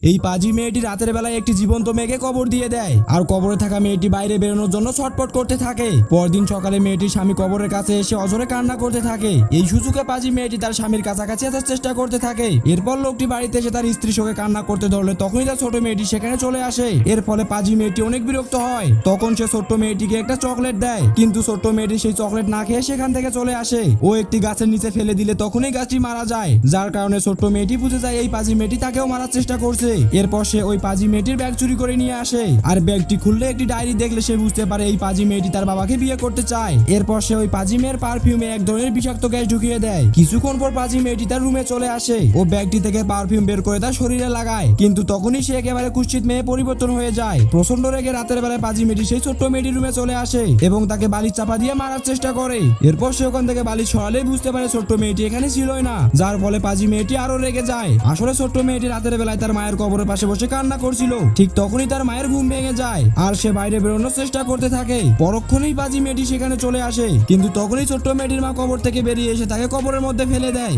এই পাজি মেয়েটি রাতের বেলায় একটি জীবন্ত মেয়েকে কবর দিয়ে দেয় আর কবরে থাকা মেয়েটি বাইরে বেরোনোর জন্য ছটফট করতে থাকে। পরদিন সকালে মেয়েটির স্বামী কবরের কাছে এসে অঝরে কান্না করতে থাকে। এই সুযোগে পাজি মেয়েটি তার স্বামীর কাছাকাছি আসার চেষ্টা করতে থাকে। এরপর লোকটি বাড়িতে এসে তার স্ত্রী শোকে কান্না করতে ধরলে তখনই তার ছোট মেয়েটি সেখানে চলে আসে। এর ফলে পাজি মেয়েটি অনেক বিরক্ত হয়। তখন সে ছোট্ট মেয়েটিকে একটা চকলেট দেয়, কিন্তু ছোট্ট মেয়েটি সেই চকলেট না খেয়ে সেখান থেকে চলে আসে। ও একটি গাছের নিচে ফেলে দিলে তখনই গাছটি মারা যায়, যার কারণে ছোট্ট মেয়েটি বুঝে যায় এই পাজি মেয়েটি তাকেও মারার চেষ্টা করছে। এরপর সে ওই পাজি মেয়েটির ব্যাগ চুরি করে নিয়ে আসে আর ব্যাগটি খুললে একটি ডায়েরি দেখলে সে বুঝতে পারে এই পাজি মেয়েটি তার বাবাকে বিয়ে করতে চায়। এরপর সে ওই পাজি মেয়ের পারফিউমে এক ধরনের বিষাক্ত গ্যাস ঢুকিয়ে দেয়। কিছুক্ষণ পর পাজি মেয়েটি তার রুমে চলে আসে ও ব্যাগটি থেকে পারফিউম বের করে তার শরীরে লাগায়, কিন্তু তখনই সে একেবারে কুৎসিত মেয়ে পরিবর্তন হয়ে যায়। প্রচন্ড রেগে রাতের বেলায় পাজি মেয়েটি সেই ছোট্ট মেয়েটির রুমে চলে আসে এবং তাকে বালিশ চাপা দিয়ে মারার চেষ্টা করে। এরপর সে ওখান থেকে বালিশ সরালেই বুঝতে পারে ছোট্ট মেয়েটি এখানে ছিলই না, যার ফলে পাজি মেয়েটি আরো রেগে যায়। আসলে ছোট্ট মেয়েটি রাতের বেলায় তার মায়ের কবরের পাশে বসে কান্না করছিল। ঠিক তখনই তার মায়ের ঘুম ভেঙে যায় আর সে বাইরে বেরোনোর চেষ্টা করতে থাকে। পরক্ষণেই পাজি মেয়েটি সেখানে চলে আসে, কিন্তু তখনই ছোট্ট মেয়েটির মা কবর থেকে বেরিয়ে এসে তাকে কবরের মধ্যে ফেলে দেয়।